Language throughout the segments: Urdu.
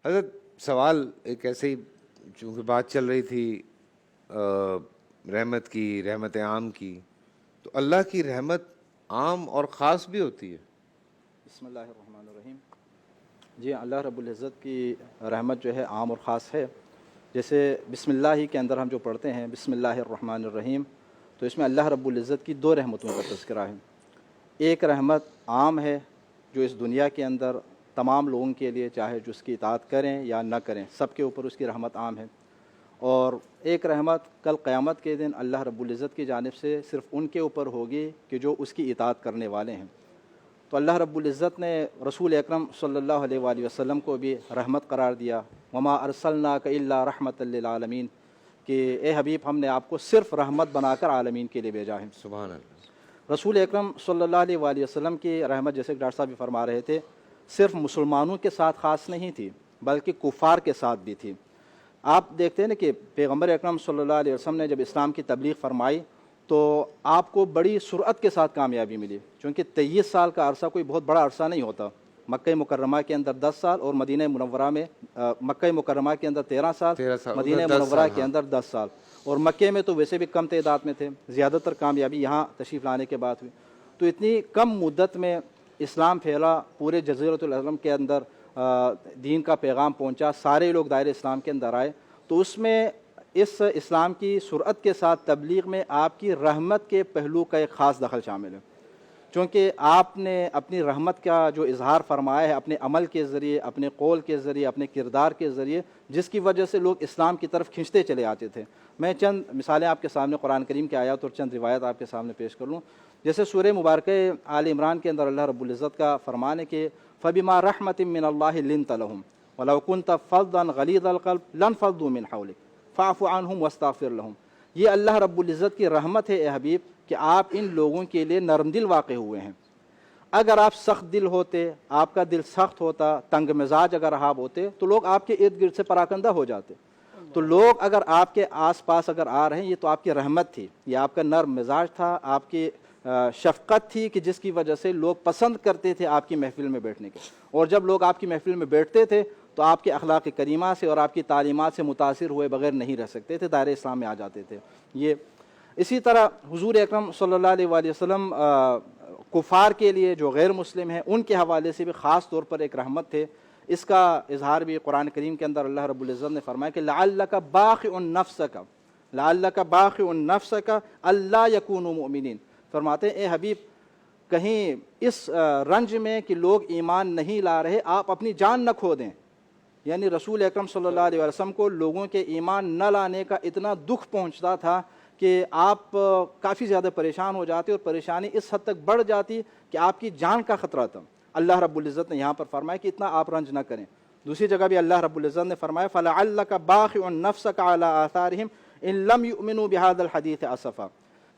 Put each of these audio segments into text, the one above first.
حضرت سوال ایک ایسے ہی، چونکہ بات چل رہی تھی رحمت کی، رحمت عام کی، تو اللہ کی رحمت عام اور خاص بھی ہوتی ہے؟ بسم اللہ الرحمن الرحیم. جی اللہ رب العزت کی رحمت جو ہے عام اور خاص ہے. جیسے بسم اللہ ہی کے اندر ہم جو پڑھتے ہیں بسم اللہ الرحمن الرحیم، تو اس میں اللہ رب العزت کی دو رحمتوں کا تذکرہ ہے. ایک رحمت عام ہے جو اس دنیا کے اندر تمام لوگوں کے لیے، چاہے جو اس کی اطاعت کریں یا نہ کریں، سب کے اوپر اس کی رحمت عام ہے. اور ایک رحمت کل قیامت کے دن اللہ رب العزت کی جانب سے صرف ان کے اوپر ہوگی کہ جو اس کی اطاعت کرنے والے ہیں. تو اللہ رب العزت نے رسول اکرم صلی اللہ علیہ وآلہ وسلم کو بھی رحمت قرار دیا. وما ارسلناک الا رحمۃ للعالمین، کہ اے حبیب ہم نے آپ کو صرف رحمت بنا کر عالمین کے لیے بھیجا ہے. سبحان اللہ. رسول اکرم صلی اللہ علیہ وآلہ وسلم کی رحمت، جیسے کہ ڈاکٹر صاحب بھی فرما رہے تھے، صرف مسلمانوں کے ساتھ خاص نہیں تھی بلکہ کفار کے ساتھ بھی تھی. آپ دیکھتے ہیں نا کہ پیغمبر اکرم صلی اللہ علیہ وسلم نے جب اسلام کی تبلیغ فرمائی تو آپ کو بڑی سرعت کے ساتھ کامیابی ملی، چونکہ 23 سال کا عرصہ کوئی بہت بڑا عرصہ نہیں ہوتا. مکہ مکرمہ کے اندر 10 سال اور مدینہ منورہ میں مکہ مکرمہ کے اندر 13 سال، مدینہ منورہ کے اندر 10 سال. اور مکے میں تو ویسے بھی کم تعداد میں تھے، زیادہ تر کامیابی یہاں تشریف لانے کے بعد ہوئی. تو اتنی کم مدت میں اسلام پھیلا، پورے جزیرۃ العرب کے اندر دین کا پیغام پہنچا، سارے لوگ دائرہ اسلام کے اندر آئے. تو اس میں اس اسلام کی سرعت کے ساتھ تبلیغ میں آپ کی رحمت کے پہلو کا ایک خاص دخل شامل ہے، چونکہ آپ نے اپنی رحمت کا جو اظہار فرمایا ہے اپنے عمل کے ذریعے، اپنے قول کے ذریعے، اپنے کردار کے ذریعے، جس کی وجہ سے لوگ اسلام کی طرف کھنچتے چلے آتے تھے. میں چند مثالیں آپ کے سامنے قرآن کریم کے آیات اور چند روایت آپ کے سامنے پیش کر لوں. جیسے سورہ مبارکہ آل عمران کے اندر اللہ رب العزت کا فرمان ہے کہ فَبِمَا رَحْمَةٍ مِّنَ اللَّهِ لِنْتَ لَهُمْ وَلَوْ كُنْتَ فَظًّا غَلِيظَ الْقَلْبِ لَانفَضُّوا مِنْ حَوْلِكَ فَاعْفُ عَنْهُمْ وَاسْتَغْفِرْ لَهُمْ. یہ اللہ رب العزت کی رحمت ہے اے حبیب کہ آپ ان لوگوں کے لیے نرم دل واقع ہوئے ہیں. اگر آپ سخت دل ہوتے، آپ کا دل سخت ہوتا، تنگ مزاج اگر آپ ہوتے تو لوگ آپ کے ارد گرد سے پراکندہ ہو جاتے. تو لوگ اگر آپ کے آس پاس اگر آ رہے ہیں، یہ تو آپ کی رحمت تھی، یہ آپ کا نرم مزاج تھا، آپ کی شفقت تھی کہ جس کی وجہ سے لوگ پسند کرتے تھے آپ کی محفل میں بیٹھنے کے. اور جب لوگ آپ کی محفل میں بیٹھتے تھے تو آپ کے اخلاق کریمہ سے اور آپ کی تعلیمات سے متاثر ہوئے بغیر نہیں رہ سکتے تھے، دائرہ اسلام میں آ جاتے تھے. یہ اسی طرح حضور اکرم صلی اللہ علیہ وآلہ وسلم کفار کے لیے جو غیر مسلم ہیں ان کے حوالے سے بھی خاص طور پر ایک رحمت تھے. اس کا اظہار بھی قرآن کریم کے اندر اللہ رب العزت نے فرمایا کہ لعلک باخع نفسک الا یکونوا مؤمنین. فرماتے ہیں اے حبیب کہیں اس رنج میں کہ لوگ ایمان نہیں لا رہے آپ اپنی جان نہ کھو دیں. یعنی رسول اکرم صلی اللہ علیہ وسلم کو لوگوں کے ایمان نہ لانے کا اتنا دکھ پہنچتا تھا کہ آپ کافی زیادہ پریشان ہو جاتے اور پریشانی اس حد تک بڑھ جاتی کہ آپ کی جان کا خطرہ تھا. اللہ رب العزت نے یہاں پر فرمایا کہ اتنا آپ رنج نہ کریں. دوسری جگہ بھی اللہ رب العزت نے فرمایا فَلَعَلَّكَ بَاخِعٌ نَفْسَكَ عَلَىٰ آثَارِهِمْ إِن لَمْ يُؤْمِنُوا بِهَٰذَا الْحَدِيثِ أَسَفًا.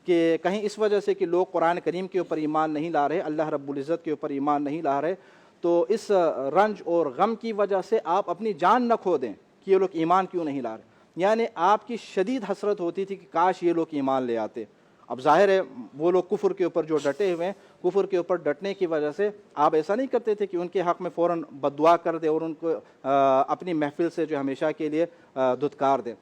کہ کہیں اس وجہ سے کہ لوگ قرآن کریم کے اوپر ایمان نہیں لا رہے، اللہ رب العزت کے اوپر ایمان نہیں لا رہے، تو اس رنج اور غم کی وجہ سے آپ اپنی جان نہ کھو دیں کہ یہ لوگ ایمان کیوں نہیں لا رہے. یعنی آپ کی شدید حسرت ہوتی تھی کہ کاش یہ لوگ ایمان لے آتے. اب ظاہر ہے وہ لوگ کفر کے اوپر جو ڈٹے ہوئے ہیں، کفر کے اوپر ڈٹنے کی وجہ سے آپ ایسا نہیں کرتے تھے کہ ان کے حق میں فوراً بد دعا کر دیں اور ان کو اپنی محفل سے جو ہمیشہ کے لیے دھتکار دیں.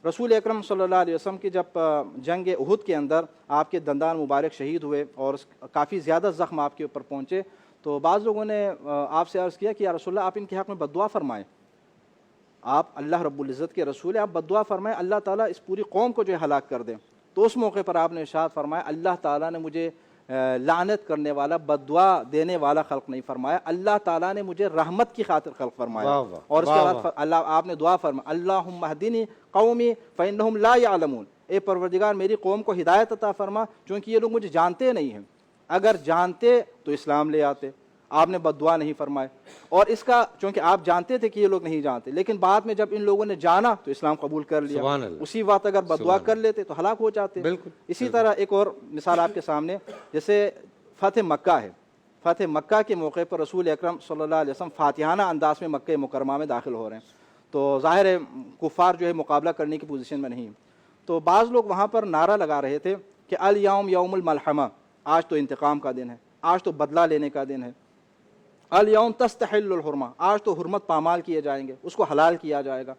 رسول اکرم صلی اللہ علیہ وسلم کی جب جنگ احد کے اندر آپ کے دندان مبارک شہید ہوئے اور کافی زیادہ زخم آپ کے اوپر پہنچے، تو بعض لوگوں نے آپ سے عرض کیا کہ یا رسول اللہ آپ ان کے حق میں بد دعا فرمائیں، آپ اللہ رب العزت کے رسول ہیں، آپ بد دعا فرمائیں اللہ تعالیٰ اس پوری قوم کو جو ہے ہلاک کر دیں. تو اس موقع پر آپ نے ارشاد فرمایا اللہ تعالیٰ نے مجھے لعنت کرنے والا، بد دعا دینے والا خلق نہیں فرمایا، اللہ تعالیٰ نے مجھے رحمت کی خاطر خلق فرمایا. اور اس کے بعد اللہ آپ نے دعا فرمایا اللہم اہدنی قومی فانہم لا یعلمون. اے پروردگار میری قوم کو ہدایت عطا فرما چونکہ یہ لوگ مجھے جانتے نہیں ہیں، اگر جانتے تو اسلام لے آتے. آپ نے بد دعا نہیں فرمائے. اور اس کا چونکہ آپ جانتے تھے کہ یہ لوگ نہیں جانتے، لیکن بعد میں جب ان لوگوں نے جانا تو اسلام قبول کر لیا. اسی وقت اگر بد دعا کر لیتے تو ہلاک ہو جاتے. اسی طرح ایک اور مثال آپ کے سامنے، جیسے فتح مکہ ہے. فتح مکہ کے موقع پر رسول اکرم صلی اللہ علیہ وسلم فاتحانہ انداز میں مکہ مکرمہ میں داخل ہو رہے ہیں. تو ظاہر ہے کفار جو ہے مقابلہ کرنے کی پوزیشن میں نہیں. تو بعض لوگ وہاں پر نعرہ لگا رہے تھے کہ الیوم یوم الملحمہ، آج تو انتقام کا دن ہے، آج تو بدلہ لینے کا دن ہے. الیوم تستحل الحرمہ، آج تو حرمت پامال کیے جائیں گے، اس کو حلال کیا جائے گا۔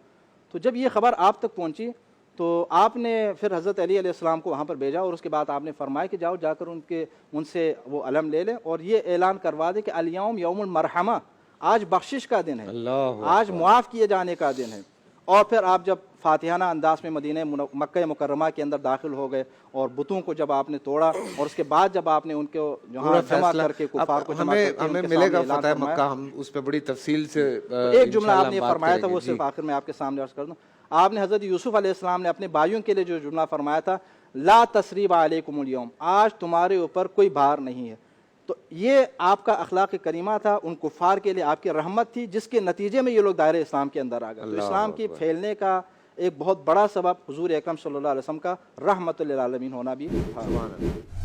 تو جب یہ خبر آپ تک پہنچی تو آپ نے پھر حضرت علی علیہ السلام کو وہاں پر بھیجا، اور اس کے بعد آپ نے فرمایا کہ جاؤ جا کر ان سے وہ علم لے لیں اور یہ اعلان کروا دیں کہ الیوم یوم المرحمہ، آج بخشش کا دن ہے، اللہ آج معاف کیے جانے کا دن ہے۔ اور پھر آپ جب فاتحانہ انداز میں مدینہ مکہ مکرمہ کے اندر داخل ہو گئے اور بتوں کو جب آپ نے توڑا، اور اس کے بعد جب آپ نے ان کو جہاں جمع کر کے کفار کو جمع کر کے ہمیں ان کے ملے گا سامنے اعلان فتح فرمایا، مکہ، ہم اس پہ بڑی تفصیل سے ایک جملہ آپ نے یہ بات فرمایا کریں تھا، گے۔ وہ صرف آخر میں آپ کے سامنے عرض کر دوں۔ آپ نے حضرت یوسف علیہ السلام نے اپنے بھائیوں کے لیے جو جملہ فرمایا تھا، لا تثریب علیکم اليوم، آج تمہارے اوپر کوئی بھار نہیں ہے، تو یہ آپ کا اخلاق کریمہ تھا، ان کفار کے لیے آپ کی رحمت تھی، جس کے نتیجے میں یہ لوگ دائرہ اسلام کے اندر آ گئے۔ تو اسلام کی پھیلنے کا ایک بہت بڑا سبب حضور اکرم صلی اللہ علیہ وسلم کا رحمت للعالمین ہونا بھی تھا۔ سبحان اللہ۔